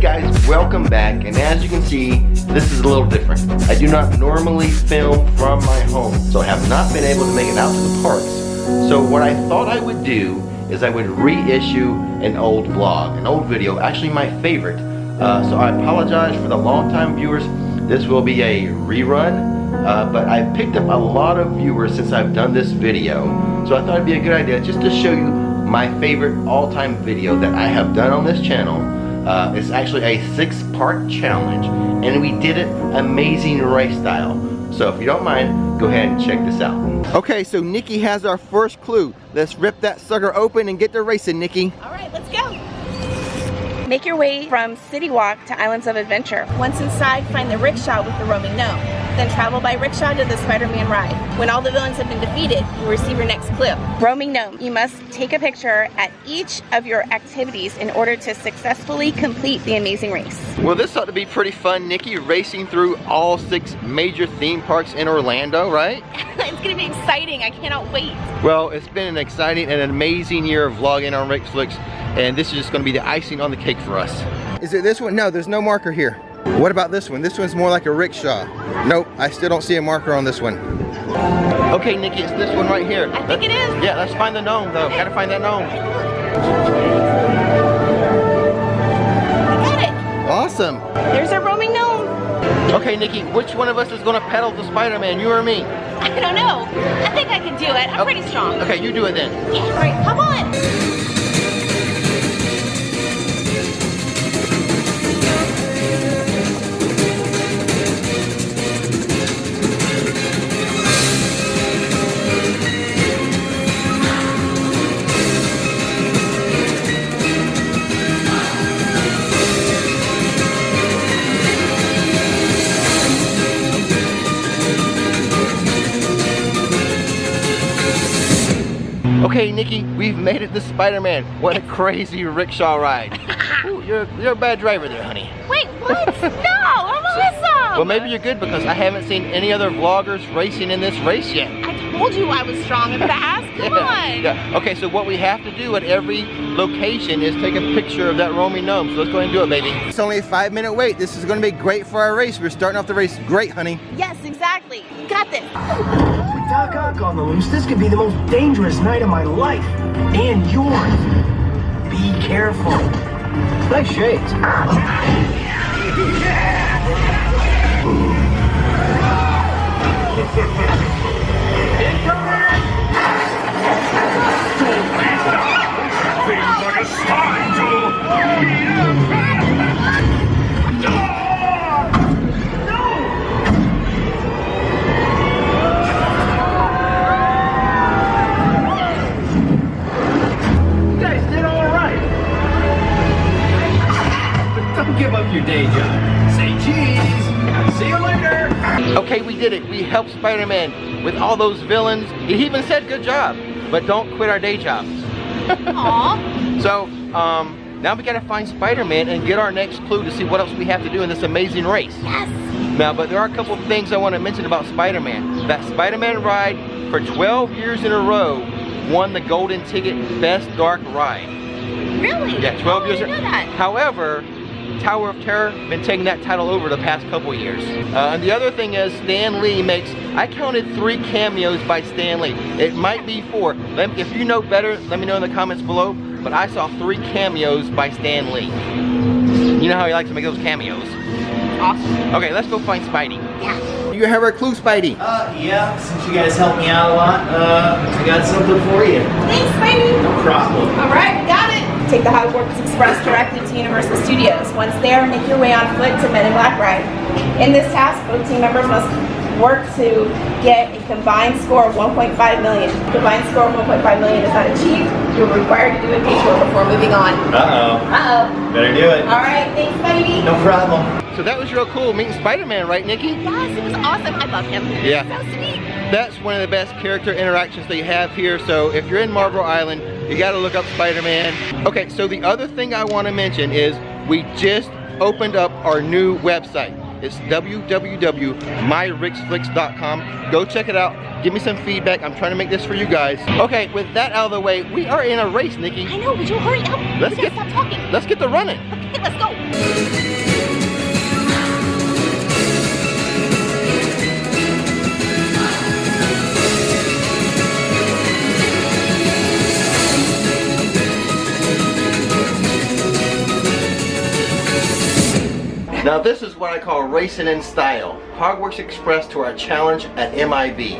guys, welcome back, and as you can see, this is a little different. I do not normally film from my home, so I have not been able to make it out to the parks. So what I thought I would do is I would reissue an old vlog, an old video, actually my favorite. So I apologize for the long-time viewers. This will be a rerun, but I've picked up a lot of viewers since I've done this video. So I thought it'd be a good idea just to show you my favorite all-time video that I have done on this channel. It's actually a 6-part challenge, and we did it amazing race style. So if you don't mind, go ahead and check this out. Okay, so Nikki has our first clue. Let's rip that sucker open and get to racing, Nikki. All right, let's go. Make your way from City Walk to Islands of Adventure. Once inside, find the rickshaw with the roaming gnome. Then travel by rickshaw to the Spider-Man ride. When all the villains have been defeated, you'll receive your next clue. Roaming gnome. You must take a picture at each of your activities in order to successfully complete the amazing race. Well, this ought to be pretty fun, Nikki, racing through all 6 major theme parks in Orlando, right? It's gonna be exciting. I cannot wait. Well, it's been an exciting and an amazing year of vlogging on Rick Flicks, and this is just gonna be the icing on the cake for us. Is it this one? No, there's no marker here. What about this one? This one's more like a rickshaw. Nope, I still don't see a marker on this one. Okay, Nikki, it's this one right here. I think it is. Yeah, let's find the gnome though. Gotta find that gnome. I got it. Awesome. There's our roaming gnome. Okay, Nikki, which one of us is gonna pedal the Spider-Man, you or me? I don't know. I think I can do it. I'm pretty strong. Okay, you do it then. Yeah, all right, come on. Okay, Nikki, we've made it to Spider-Man. What a crazy rickshaw ride. Ooh, you're a bad driver there, honey. Wait, what? No, I'm awesome. Well, maybe you're good because I haven't seen any other vloggers racing in this race yet. I told you I was strong and fast. Come on. Yeah. Okay, so what we have to do at every location is take a picture of that roaming gnome. So let's go ahead and do it, baby. It's only a 5-minute wait. This is going to be great for our race. We're starting off the race great, honey. Yes, exactly. You got this. With Doc Ock on the loose, this could be the most dangerous night of my life. And yours. Be careful. Nice shades. Things like a slime to give up your day job. Say cheese. See you later. Okay, we did it. We helped Spider-Man with all those villains. He even said good job, but don't quit our day jobs. Aww. So, now we gotta find Spider-Man and get our next clue to see what else we have to do in this amazing race. Yes. Now, but there are a couple of things I want to mention about Spider-Man. That Spider-Man ride for 12 years in a row won the Golden Ticket Best Dark Ride. Really? Yeah, 12 years. I didn't know that. However, Tower of Terror been taking that title over the past couple years. And the other thing is Stan Lee makes, I counted 3 cameos by Stan Lee. It might be 4. If you know better, let me know in the comments below. But I saw 3 cameos by Stan Lee. You know how he likes to make those cameos. Awesome. Okay, let's go find Spidey. Yeah. You have our clue, Spidey. Yeah, since you guys helped me out a lot, I got something for you. Thanks, Spidey. No problem. All right, got it. Take the Hogwarts Express directly to Universal Studios. Once there, make your way on foot to Men in Black Ride. In this task, both team members must work to get a combined score of 1.5 million. Combined score of 1.5 million is not achieved. You're required to do a detour before moving on. Uh-oh. Better do it. All right, thanks, Spidey. No problem. So that was real cool meeting Spider-Man, right, Nikki? Yes, it was awesome. I love him. Yeah. So sweet. That's one of the best character interactions they have here. So if you're in Marlboro Island, you gotta look up Spider-Man. Okay, so the other thing I wanna mention is we just opened up our new website. It's www.myricksflicks.com. Go check it out. Give me some feedback. I'm trying to make this for you guys. Okay, with that out of the way, we are in a race, Nikki. I know, would you hurry up? Let's stop talking. Let's get to running. Okay, let's go. Now this is what I call racing in style. Hogwarts Express to our challenge at MIB.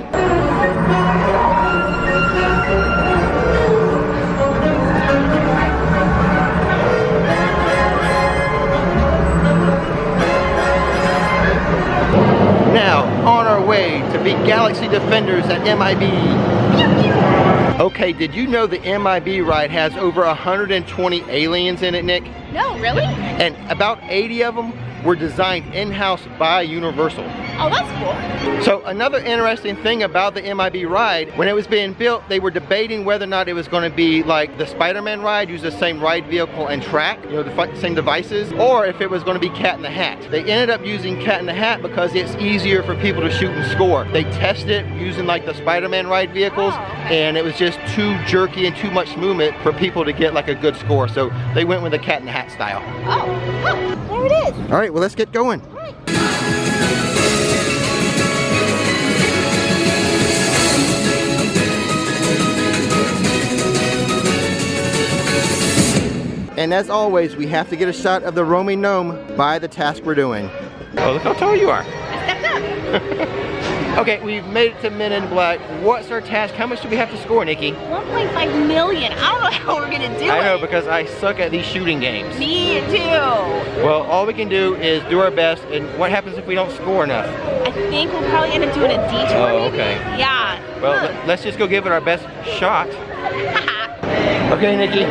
Now, on our way to be Galaxy Defenders at MIB. Okay, did you know the MIB ride has over 120 aliens in it, Nick? No, really? And about 80 of them were designed in-house by Universal. Oh, that's cool. So another interesting thing about the MIB ride, when it was being built, they were debating whether or not it was going to be like the Spider-Man ride, use the same ride vehicle and track, you know, the same devices, or if it was going to be Cat in the Hat. They ended up using Cat in the Hat because it's easier for people to shoot and score. They tested it using like the Spider-Man ride vehicles, and it was just too jerky and too much movement for people to get like a good score. So they went with the Cat in the Hat style. Oh, there it is. All right, well, let's get going. All right. And as always, we have to get a shot of the roaming gnome by the task we're doing. Oh, look how tall you are. Okay, we've made it to Men in Black. What's our task? How much do we have to score, Nikki? 1.5 million. I don't know how we're gonna do it. I know, because I suck at these shooting games. Me too. Well, all we can do is do our best, and what happens if we don't score enough? I think we'll probably end up doing a detour. Oh, maybe. okay. Yeah. Well, let's just go give it our best shot. Okay, Nikki,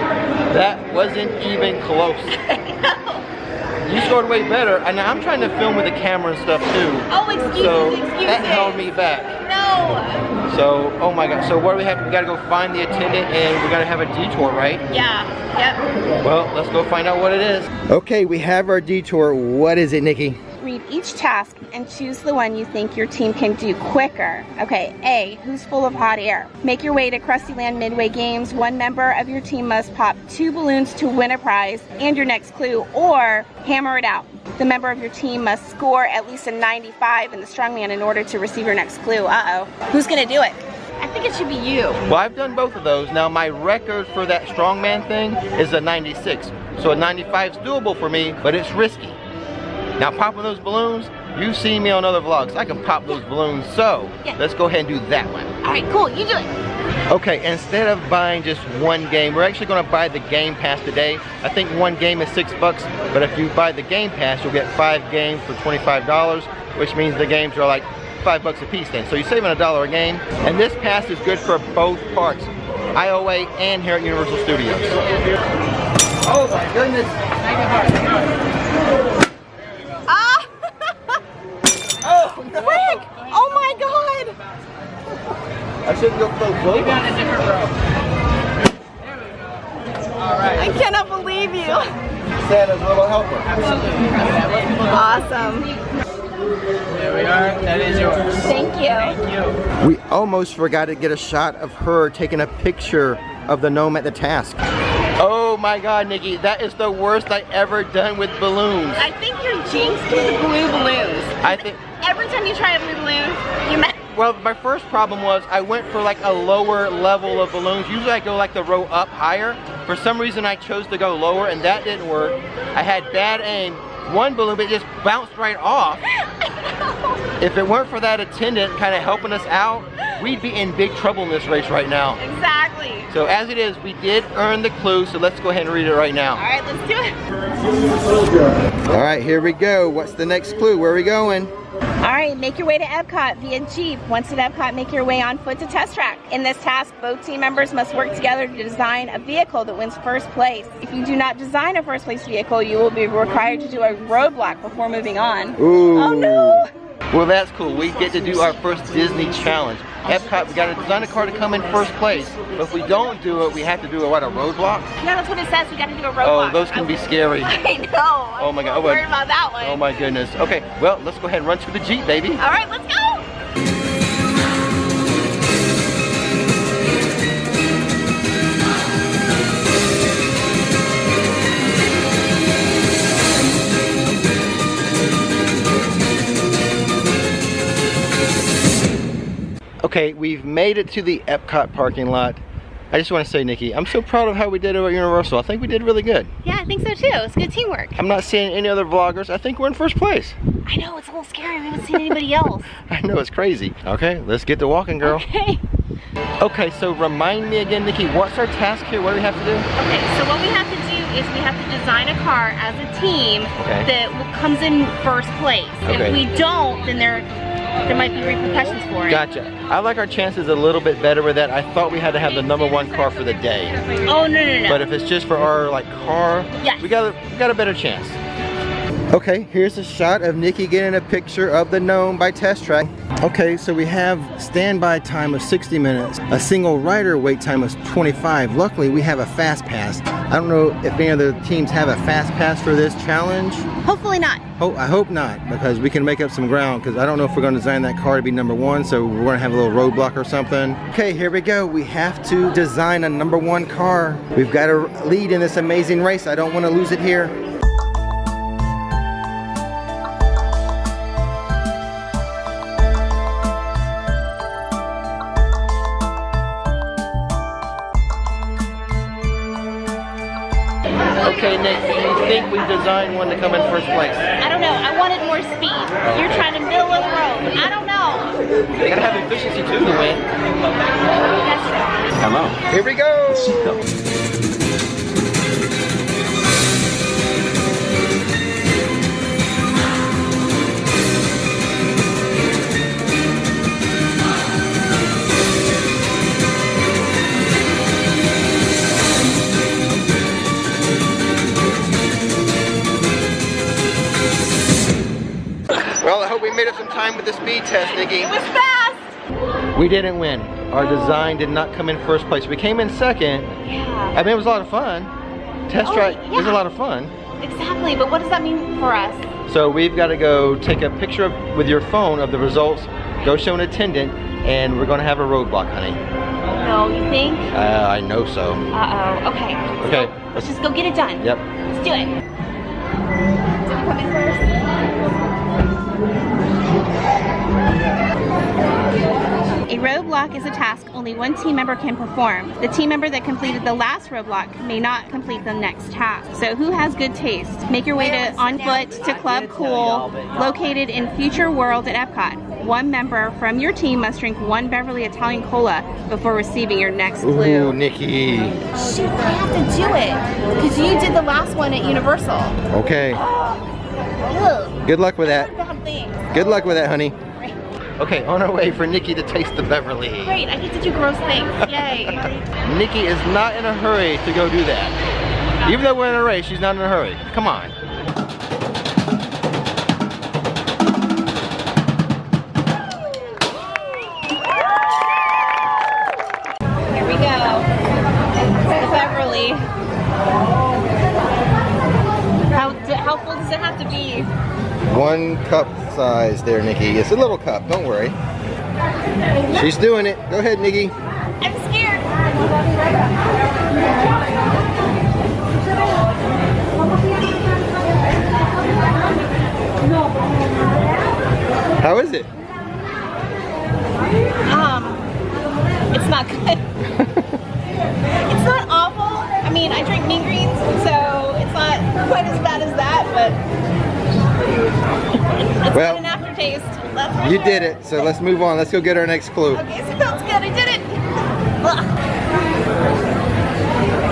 that wasn't even close. You scored way better, and I'm trying to film with the camera and stuff too. Oh, excuses, so excuses. That held me back. No. So, oh my God. So what do we have? We gotta go find the attendant, and we gotta have a detour, right? Yeah. Yep. Well, let's go find out what it is. Okay, we have our detour. What is it, Nikki? Read each task and choose the one you think your team can do quicker. Okay, A, who's full of hot air? Make your way to Krustyland Midway Games. One member of your team must pop 2 balloons to win a prize and your next clue, or hammer it out. The member of your team must score at least a 95 in the strongman in order to receive your next clue. Uh-oh. Who's gonna do it? I think it should be you. Well, I've done both of those. Now, my record for that strongman thing is a 96. So a 95 is doable for me, but it's risky. Now, popping those balloons, you've seen me on other vlogs. I can pop those balloons, so let's go ahead and do that one. All right, cool, you do it. Okay, instead of buying just one game, we're actually gonna buy the game pass today. I think one game is $6, but if you buy the game pass, you'll get 5 games for $25, which means the games are like $5 a piece then. So you're saving $1 a game, and this pass is good for both parks, IOA and here at Universal Studios. Oh my goodness. Oh, no. Rick! Oh my God! I shouldn't go so close. You got a different rope. There we go. All right. I cannot believe you. Santa's little helper. Absolutely. Awesome. There we are. That is yours. Thank you. Thank you. We almost forgot to get a shot of her taking a picture of the gnome at the task. Oh my God, Nikki, that is the worst I ever done with balloons. I think you're jinxed with the blue balloons. I think. Every time you try a blue balloon, you mess. Well, my first problem was I went for like a lower level of balloons. Usually I go like the row up higher. For some reason I chose to go lower, and that didn't work. I had bad aim. One balloon, but it just bounced right off. If it weren't for that attendant kind of helping us out, we'd be in big trouble in this race right now. Exactly. So as it is, we did earn the clue, so let's go ahead and read it right now. All right, let's do it. All right, here we go. What's the next clue? Where are we going? All right, make your way to Epcot via Jeep. Once at Epcot, make your way on foot to Test Track. In this task, both team members must work together to design a vehicle that wins first place. If you do not design a first place vehicle, you will be required to do a roadblock before moving on. Ooh. Oh no! Well, that's cool. We get to do our first Disney challenge. Epcot, we got to design a car to come in first place. But if we don't do it, we have to do a roadblock? Yeah, that's what it says. We got to do a roadblock. Oh, those can be scary. I know. Oh my God. I'm worried about that one. Oh my goodness. Okay, well, let's go ahead and run to the Jeep, baby. All right, let's go. Okay, we've made it to the Epcot parking lot. I just want to say, Nikki, I'm so proud of how we did over at Universal. I think we did really good. Yeah, I think so too. It's good teamwork. I'm not seeing any other vloggers. I think we're in first place. I know, it's a little scary. We haven't seen anybody else. I know, it's crazy. Okay, let's get to walking, girl. Okay. Okay, so remind me again, Nikki, what's our task here? What do we have to do? Okay, so what we have to do is we have to design a car as a team that comes in first place. Okay. If we don't, then there might be repercussions for it. Gotcha. I like our chances a little bit better with that. I thought we had to have the #1 car for the day. Oh, no. But if it's just for our car, yes, we got a better chance. Okay, here's a shot of Nikki getting a picture of the gnome by Test Track. Okay, so we have standby time of 60 minutes, a single rider wait time of 25. Luckily, we have a fast pass. I don't know if any other teams have a fast pass for this challenge. Hopefully not. Oh, I hope not, because we can make up some ground, because I don't know if we're going to design that car to be #1, so we're going to have a little roadblock or something. Okay, here we go. We have to design a #1 car. We've got to lead in this amazing race. I don't want to lose it here. Okay, Nick, do you think we've designed one to come in first place? I don't know. I wanted more speed. You're trying to middle of the road. I don't know. You gotta have efficiency too to win. That's true. Hello. Here we go. Well, I hope we made up some time with the speed test, Nikki. It was fast. We didn't win. Our design did not come in first place. We came in second. Yeah. I mean, it was a lot of fun. Test track is a lot of fun. Exactly, but what does that mean for us? So we've got to go take a picture with your phone of the results, go show an attendant, and we're going to have a roadblock, honey. No, you think? I know so. Uh-oh. Okay. Okay. So let's just go get it done. Yep. Let's do it. Did we come in first? A roadblock is a task only one team member can perform. The team member that completed the last roadblock may not complete the next task. So who has good taste? Make your way on foot to Club Cool, located in Future World at Epcot. One member from your team must drink 1 Beverly Italian Cola before receiving your next clue. Ooh, Nikki. Shoot, I have to do it because you did the last one at Universal. Okay. Ugh. Good luck with that. Bad things. Good luck with that, honey. Okay, on our way for Nikki to taste the Beverly. Great, I get to do gross things. Yay. Nikki is not in a hurry to go do that. Even though we're in a race, she's not in a hurry. Come on. Here we go. The Beverly. How full does it have to be? 1 cup size there, Nikki. It's a little cup, don't worry. She's doing it. Go ahead, Nikki. I'm scared. How is it? It's not good. It's not awful. I mean, I drink mean greens, so it's not quite as bad as that, but it's got an aftertaste. That's for You sure. did it, so let's move on. Let's go get our next clue. Okay, sounds good. I did it. Ugh.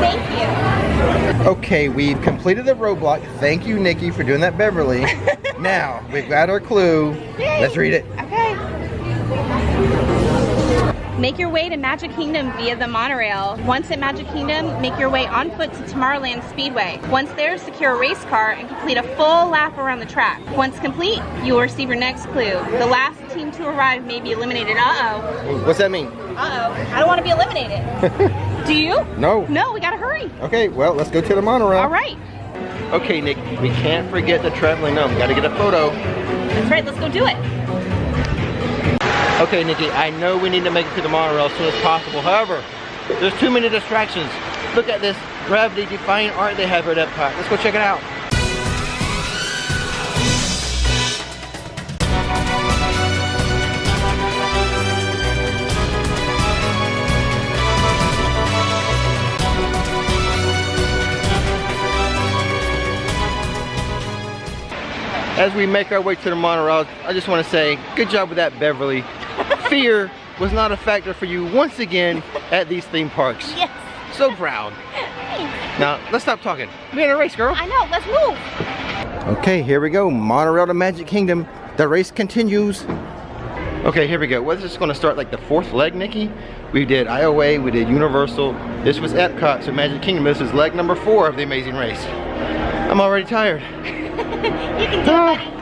Thank you. Okay, we've completed the roadblock. Thank you, Nikki, for doing that Beverly. Now, we've got our clue. Yay. Let's read it. Okay. Make your way to Magic Kingdom via the monorail. Once at Magic Kingdom, make your way on foot to Tomorrowland Speedway. Once there, secure a race car and complete a full lap around the track. Once complete, you will receive your next clue. The last team to arrive may be eliminated. Uh-oh. What's that mean? Uh-oh. I don't want to be eliminated. Do you? No. No, we gotta hurry. Okay, well, let's go to the monorail. All right. Okay, Nick, we can't forget the traveling gnome. We gotta get a photo. That's right, let's go do it. Okay, Nikki, I know we need to make it to the monorail as soon as possible. However, there's too many distractions. Look at this gravity-defying art they have here at Epcot. Let's go check it out. as we make our way to the monorail, I just want to say, good job with that, Beverly. Fear was not a factor for you once again at these theme parks. Yes. So proud. Thanks. Now, let's stop talking. We're in a race, girl. I know, let's move. Okay, here we go. Monorail to Magic Kingdom. The race continues. Okay, here we go. Well, this is going to start like the 4th leg, Nikki. We did IOA, we did Universal. This was Epcot, so Magic Kingdom. This is leg number 4 of the amazing race. I'm already tired. You can do it, buddy.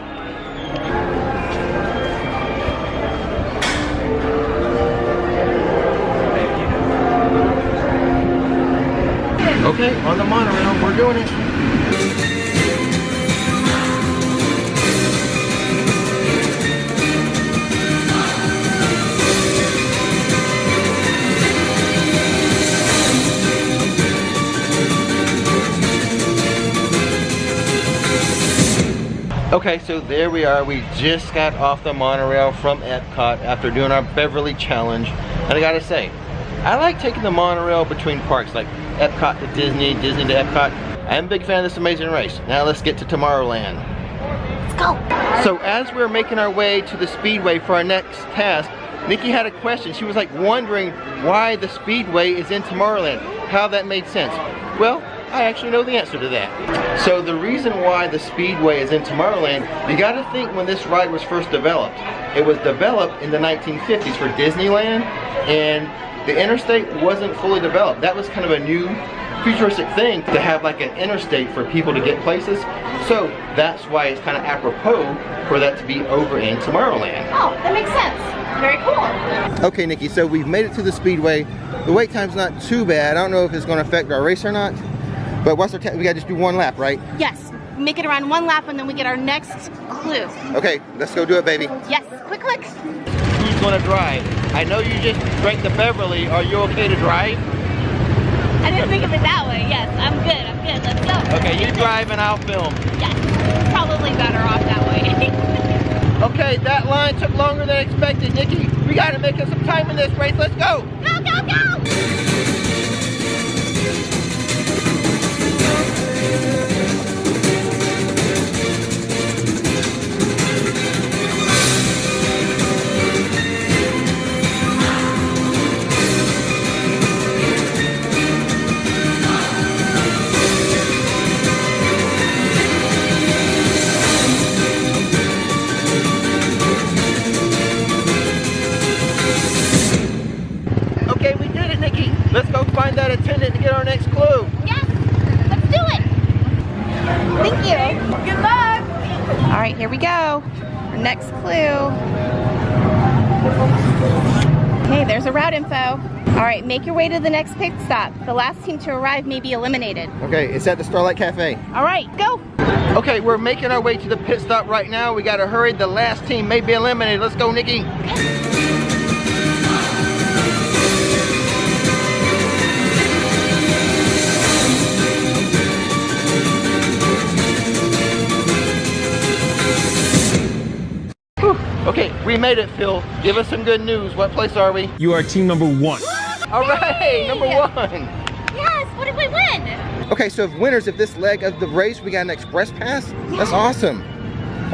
Okay, on the monorail, we're doing it. Okay, so there we are. We just got off the monorail from Epcot after doing our Beverly challenge. And I gotta say, I like taking the monorail between parks, like Epcot to Disney, Disney to Epcot. I'm a big fan of this amazing race. Now let's get to Tomorrowland. Let's go. So as we're making our way to the Speedway for our next task, Nikki had a question. She was like wondering why the Speedway is in Tomorrowland, how that made sense. Well, I actually know the answer to that. So the reason why the Speedway is in Tomorrowland, you gotta think when this ride was first developed. It was developed in the 1950s for Disneyland, and the interstate wasn't fully developed. That was kind of a new futuristic thing to have like an interstate for people to get places. So that's why it's kind of apropos for that to be over in Tomorrowland. Oh, that makes sense. Very cool. Okay, Nikki, so we've made it to the Speedway. The wait time's not too bad. I don't know if it's gonna affect our race or not, but what's our we gotta just do 1 lap, right? Yes. Make it around 1 lap and then we get our next clue. Okay, let's go do it, baby. Yes. Quick, quick. Who's gonna drive? I know you just drank the Beverly. Are you okay to drive? I didn't think of it that way. Yes, I'm good. I'm good. Let's go. Okay, you drive and I'll film. Yes. Probably better off that way. Okay, that line took longer than expected, Nikki. We gotta make us some time in this race. Let's go. Go, go, go! Let's go find that attendant to get our next clue. Yes, let's do it. Thank you. Good luck. All right, here we go. Our next clue. Okay, there's a route info. All right, make your way to the next pit stop. The last team to arrive may be eliminated. Okay, it's at the Starlight Cafe. All right, go. Okay, we're making our way to the pit stop right now. We gotta hurry. The last team may be eliminated. Let's go, Nikki. Okay, we made it, Phil. Give us some good news. What place are we? You are team number 1. All right, number 1. Yes, what did we win? Okay, so winners of this leg of the race, we got an express pass? That's awesome.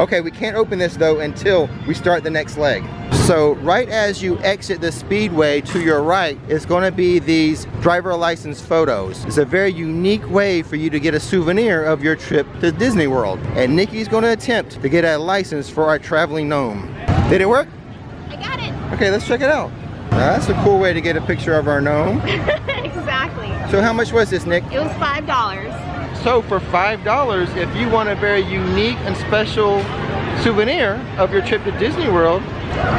Okay, we can't open this though until we start the next leg. So right as you exit the Speedway to your right is going to be these driver license photos. It's a very unique way for you to get a souvenir of your trip to Disney World. And Nikki's going to attempt to get a license for our traveling gnome. Did it work? I got it. Okay, let's check it out. Now, that's a cool way to get a picture of our gnome. Exactly. So how much was this, Nick? It was $5. So for $5, if you want a very unique and special souvenir of your trip to Disney World,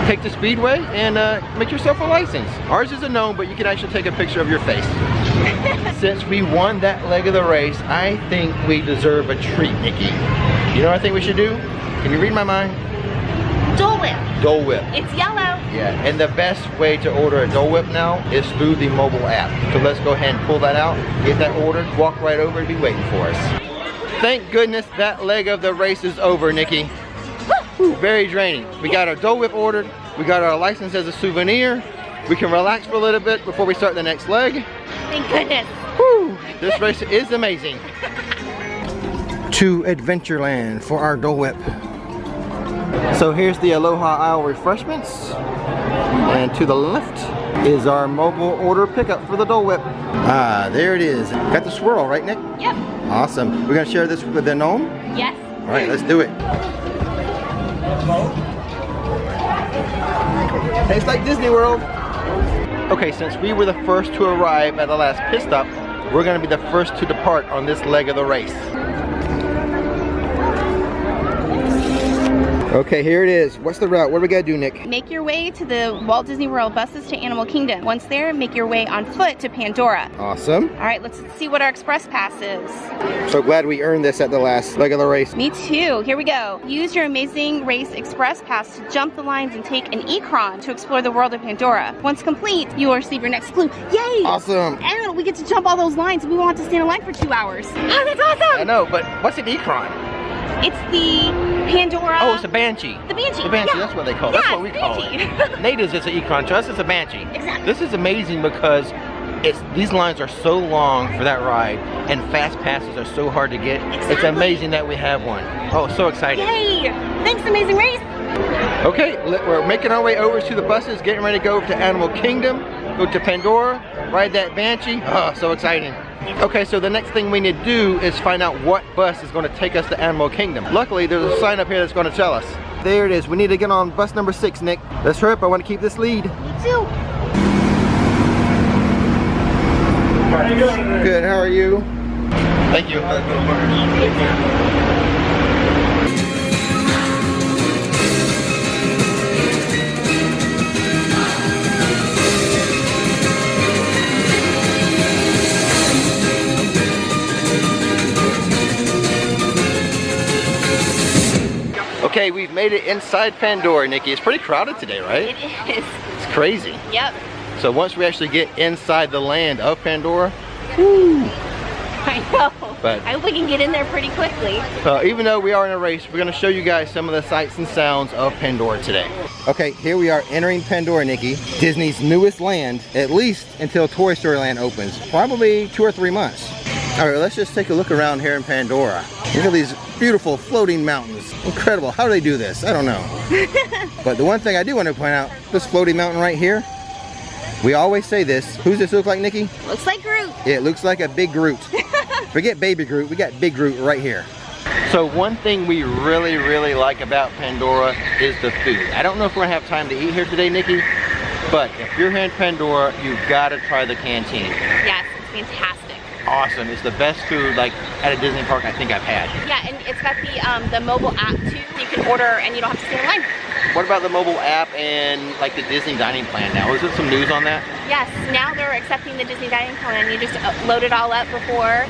take the Speedway and make yourself a license. Ours is a gnome, but you can actually take a picture of your face. Since we won that leg of the race, I think we deserve a treat, Nikki. You know what I think we should do? Can you read my mind? Dole Whip. Dole Whip. It's yellow. Yeah, and the best way to order a Dole Whip now is through the mobile app. So let's go ahead and pull that out, get that ordered, walk right over and be waiting for us. Thank goodness that leg of the race is over, Nikki. Woo, very draining. We got our Dole Whip ordered, we got our license as a souvenir, we can relax for a little bit before we start the next leg. Thank goodness. Woo, this race is amazing. To Adventureland for our Dole Whip. So here's the Aloha Isle refreshments. And to the left is our mobile order pickup for the Dole Whip. Ah, there it is. Got the swirl, right, Nick? Yep. Awesome. We're gonna share this with the gnome? Yes. All right, let's do it. Tastes like Disney World. Okay, since we were the first to arrive at the last pit stop, we're gonna be the first to depart on this leg of the race. Okay, here it is. What's the route? What do we gotta do, Nick? Make your way to the Walt Disney World buses to Animal Kingdom. Once there, make your way on foot to Pandora. Awesome. All right, let's see what our express pass is. So glad we earned this at the last leg of the race. Me too. Here we go. Use your Amazing Race Express Pass to jump the lines and take an e-cron to explore the world of Pandora. Once complete, you will receive your next clue. Yay! Awesome. And we get to jump all those lines. We won't have to stand in line for 2 hours. Oh, that's awesome! I know, but what's an e-cron? It's the Pandora. Oh, it's a Banshee. The Banshee. The Banshee, Yeah. that's what they call it. Yeah, That's what we it's call Banshee. it. Natives, it's an e-cron. To us, it's a Banshee. Exactly. This is amazing because these lines are so long for that ride, and fast passes are so hard to get. Exactly. It's amazing that we have one. Oh, so excited. Yay! Thanks, Amazing Race. Okay, we're making our way over to the buses, getting ready to go to Animal Kingdom, go to Pandora, ride that Banshee. Oh, so exciting. Okay, so the next thing we need to do is find out what bus is going to take us to Animal Kingdom. Luckily, there's a sign up here that's going to tell us. There it is. We need to get on bus number 6, Nick. Let's hurry up. I want to keep this lead. Me too. How are you doing? Good, how are you? Thank you. Okay, we've made it inside Pandora, Nikki. It's pretty crowded today, right? It is. It's crazy. Yep. So once we actually get inside the land of Pandora, I know. But- I hope we can get in there pretty quickly. even though we are in a race, we're gonna show you guys some of the sights and sounds of Pandora today. Okay, here we are entering Pandora, Nikki. Disney's newest land, at least until Toy Story Land opens. Probably 2 or 3 months. All right, let's just take a look around here in Pandora. Look at these beautiful floating mountains. Incredible, how do they do this? I don't know. But the one thing I do want to point out, this floating mountain right here, we always say this. Who's this look like, Nikki? Looks like Groot. It looks like a big Groot. Forget baby Groot, we got big Groot right here. So one thing we really like about Pandora is the food. I don't know if we're gonna have time to eat here today, Nikki, but if you're here in Pandora, you've gotta try the canteen. Yes, it's fantastic. Awesome, it's the best food like at a Disney park I think I've had. Yeah, and it's got the mobile app too. You can order and you don't have to stand in line. What about the mobile app and like the Disney dining plan now? Is there some news on that? Yes, now they're accepting the Disney dining plan. You just load it all up before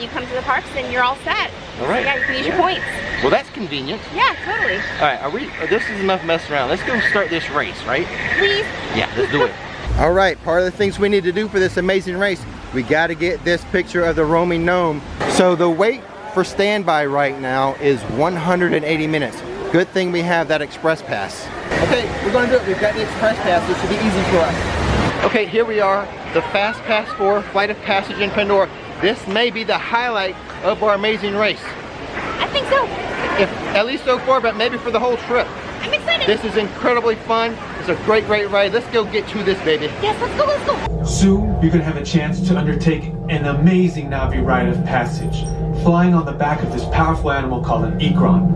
you come to the parks and you're all set. All right. So yeah, you can use your points. Well, that's convenient. Yeah, totally. All right, this is enough messing around. Let's go start this race, right? Please. Yeah, let's do it. All right, part of the things we need to do for this amazing race, we got to get this picture of the roaming gnome. So the wait for standby right now is 180 minutes. Good thing we have that express pass. Okay, we're gonna do it. We've got the express pass. This should be easy for us. Okay, here we are, the Fast Pass for Flight of Passage in Pandora. This may be the highlight of our amazing race. I think so. If at least so far, but maybe for the whole trip. I'm excited. This is incredibly fun. It's a great ride. Let's go get to this, baby. Yes, let's go. Soon, you're going to have a chance to undertake an amazing Navi rite of passage, flying on the back of this powerful animal called an e-cron.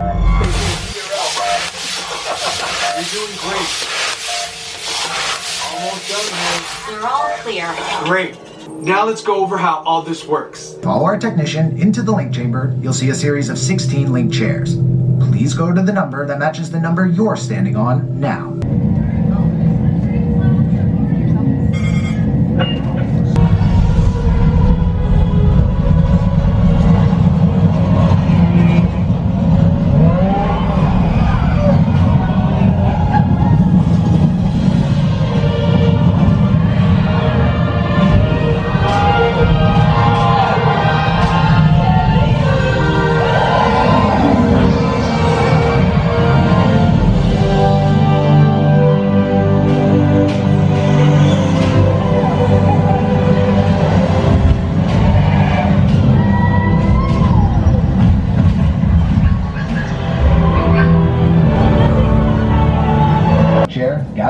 You're doing great. Almost done, man. We're all clear. Great. Now let's go over how all this works. Follow our technician into the link chamber. You'll see a series of 16 link chairs. Please go to the number that matches the number you're standing on now.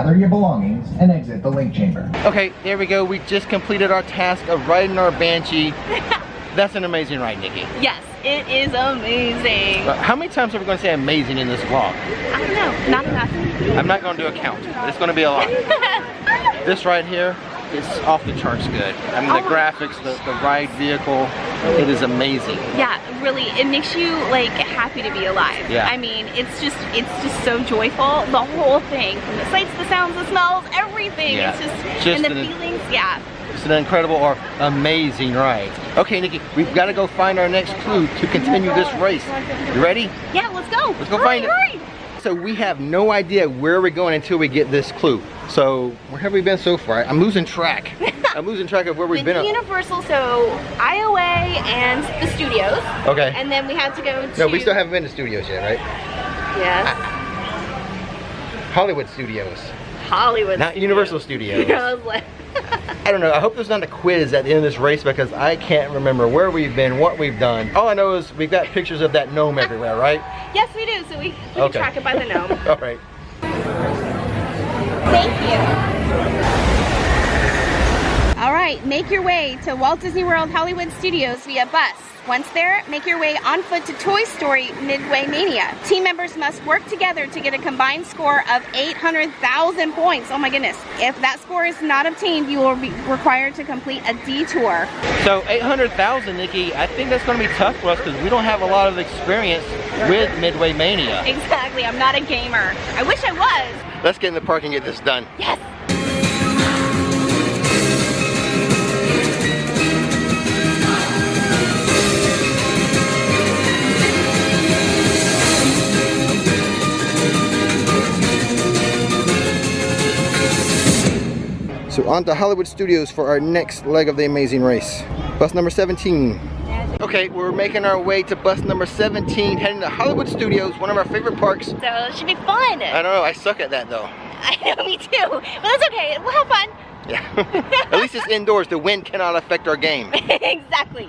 gather your belongings, and exit the link chamber. Okay, there we go. We just completed our task of riding our Banshee. That's an amazing ride, Nikki. Yes, it is amazing. How many times are we going to say amazing in this vlog? I don't know, not enough. I'm not going to do a count, but it's going to be a lot. This ride here is off the charts good. I mean, the graphics, the ride vehicle, it is amazing. Yeah, really, it makes you like happy to be alive. Yeah. I mean, it's just so joyful. The whole thing, from the sights, the sounds, the smells, everything. Yeah. It's just and the feelings, yeah. It's an incredible or amazing ride. Okay, Nikki, we've got to go find our next clue to continue this race. You ready? Yeah, let's go. Let's go find it. So we have no idea where we're going until we get this clue. So where have we been so far? I'm losing track. I'm losing track of where we've been. Universal, so IOA and the studios. Okay. And then we had to go to... No, we still haven't been to studios yet, right? Yes. Hollywood Studios. Hollywood. Not Universal Studios. I was like... I don't know. I hope there's not a quiz at the end of this race because I can't remember where we've been, what we've done. All I know is we've got pictures of that gnome everywhere, right? Yes, we do. So we can track it by the gnome. All right. Thank you. All right, make your way to Walt Disney World Hollywood Studios via bus. Once there, make your way on foot to Toy Story Midway Mania. Team members must work together to get a combined score of 800,000 points. Oh my goodness. If that score is not obtained, you will be required to complete a detour. So 800,000, Nikki, I think that's going to be tough for us because we don't have a lot of experience with Midway Mania. Exactly, I'm not a gamer. I wish I was. Let's get in the park and get this done. Yes. So on to Hollywood Studios for our next leg of the amazing race. Bus number 17. Okay, we're making our way to bus number 17, heading to Hollywood Studios, one of our favorite parks. So it should be fun. I don't know, I suck at that though. I know, me too. But that's okay, we'll have fun. Yeah. At least it's indoors, the wind cannot affect our game. Exactly.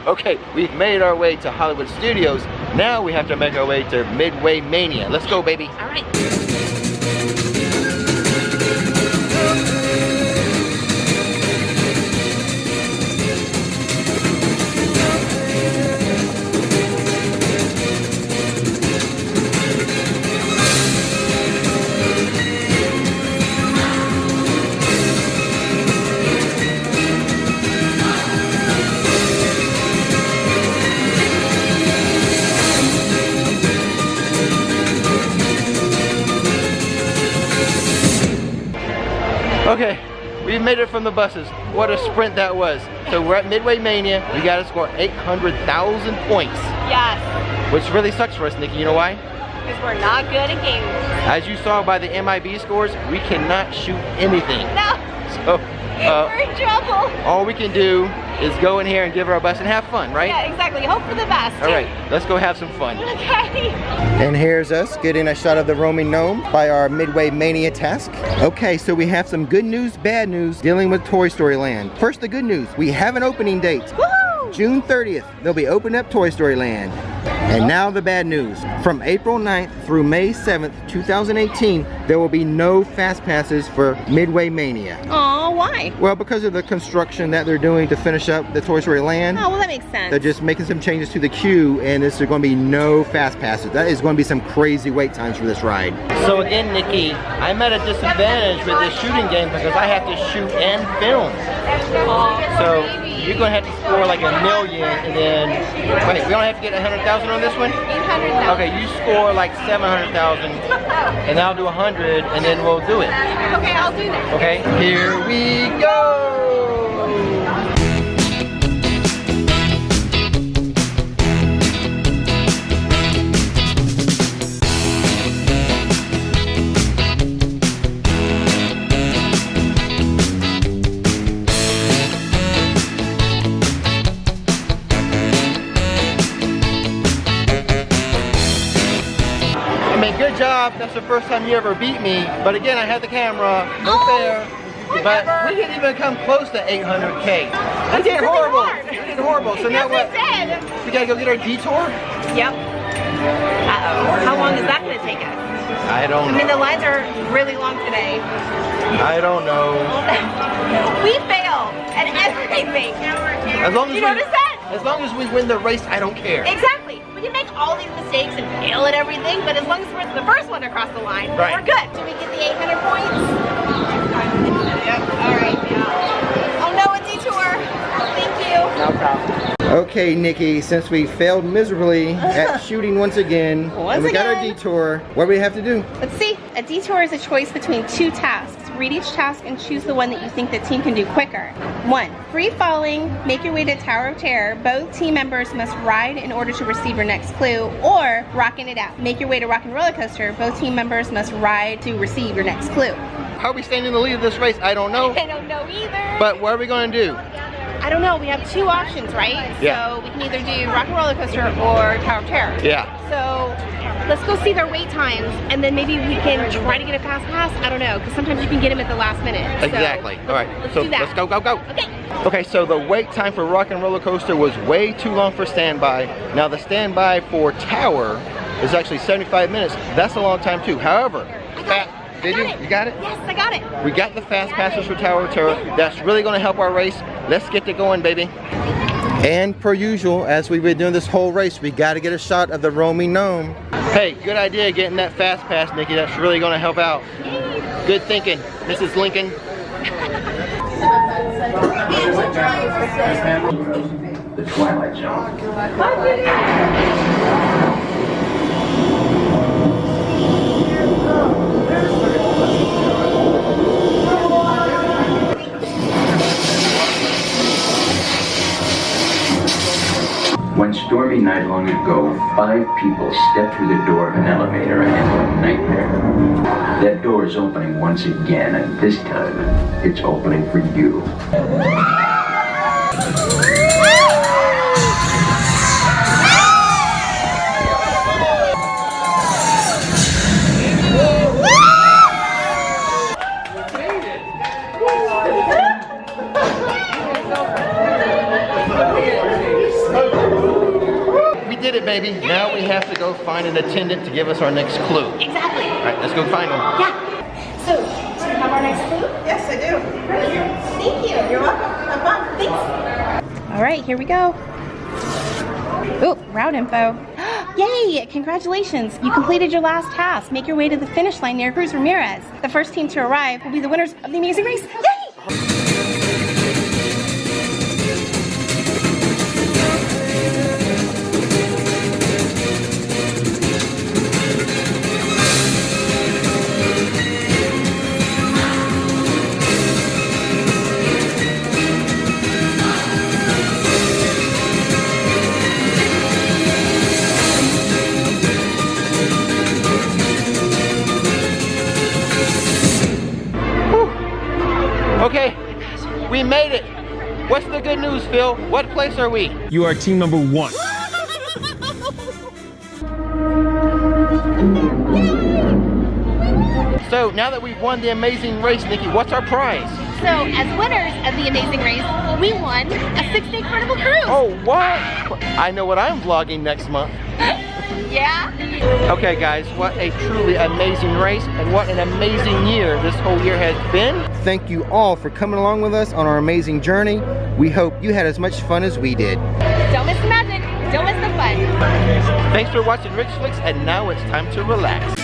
Okay, we've made our way to Hollywood Studios. Now we have to make our way to Midway Mania. Let's go, baby. All right. Okay, we've made it from the buses. What a sprint that was. So we're at Midway Mania. We got to score 800,000 points. Yes. Which really sucks for us, Nikki. You know why? Because we're not good at games. As you saw by the MIB scores, we cannot shoot anything. No. So we're in trouble. all we can do is go in here and give our bus and have fun, right? Yeah, exactly. Hope for the best. All right, let's go have some fun. Okay. And here's us getting a shot of the roaming gnome by our Midway Mania task. Okay, so we have some good news, bad news dealing with Toy Story Land. First, the good news. We have an opening date. Woo! June 30th, they'll be opening up Toy Story Land. And now the bad news. From April 9th through May 7th, 2018, there will be no fast passes for Midway Mania. Oh, why? Well, because of the construction that they're doing to finish up the Toy Story Land. Oh, well, that makes sense. They're just making some changes to the queue, and there's going to be no fast passes. That is going to be some crazy wait times for this ride. So again, Nikki, I'm at a disadvantage with this shooting game because I have to shoot and film. So you're going to have to score like 1 million, and then, wait, we only have to get 100,000 on this one? 800,000. Okay, you score like 700,000, and I'll do 100, and then we'll do it. Okay, I'll do that. Okay, here we go! Good job. That's the first time you ever beat me. But again, I had the camera. No fair. But we didn't even come close to 800K. We did horrible. We did horrible. So now what? We gotta go get our detour? Yep. Uh-oh. How long is that going to take us? I don't I mean, know. the lines are really long today. I don't know. We fail at everything. As long as You notice that? As long as we win the race, I don't care. Exactly. We can make all these mistakes and fail at everything, but as long as we're the first one to cross the line, Right. we're good. Do we get the 800 points? Yep. All right. Oh no, a detour. Thank you. No problem. Okay, Nikki, since we failed miserably at shooting once again, and we got our detour, what do we have to do? Let's see. A detour is a choice between two tasks. Read each task and choose the one that you think the team can do quicker. 1. Free falling, make your way to Tower of Terror. Both team members must ride in order to receive your next clue. Or rocking it out. Make your way to Rock and Roller Coaster. Both team members must ride to receive your next clue. How are we staying in the lead of this race? I don't know. I don't know either. But what are we going to do? I don't know. We have two options, right? Yeah. So we can either do Rock and Roller Coaster or Tower of Terror. Yeah. So let's go see their wait times, and then maybe we can try to get a fast pass. I don't know, because sometimes you can get them at the last minute. Exactly. So All right. Let's So do that. let's go, go, go. Okay. Okay, so the wait time for Rock and Roller Coaster was way too long for standby. Now the standby for Tower is actually 75 minutes. That's a long time too. However, did you? You got it? Yes, I got it. We got the fast passes for Tower of Terror. That's really going to help our race. Let's get it going, baby. And per usual, as we've been doing this whole race, we got to get a shot of the roaming gnome. Hey, good idea getting that fast pass, Nikki. That's really going to help out. Good thinking, Mrs. Lincoln. The Twilight Zone. One stormy night long ago, 5 people stepped through the door of an elevator and into a nightmare. That door is opening once again, and this time, it's opening for you. Did it, baby. Now we have to go find an attendant to give us our next clue. Exactly. All right, let's go find them. Yeah. So, do you have our next clue? Yes, I do. Great. Thank you. You're welcome. Have fun. Thanks. All right, here we go. Ooh, route info. Yay! Congratulations. You completed your last task. Make your way to the finish line near Cruz Ramirez. The first team to arrive will be the winners of the amazing race. Yay! Okay, we made it. What's the good news, Phil? What place are we? You are team number 1. So now that we've won the amazing race, Nikki, what's our prize? So, as winners of the amazing race, we won a 6-day carnival cruise. Oh, what? I know what I'm vlogging next month. Yeah? Okay, guys, what a truly amazing race and what an amazing year this whole year has been. Thank you all for coming along with us on our amazing journey. We hope you had as much fun as we did. Don't miss the magic. Don't miss the fun. Thanks for watching Rich Flicks, and now it's time to relax.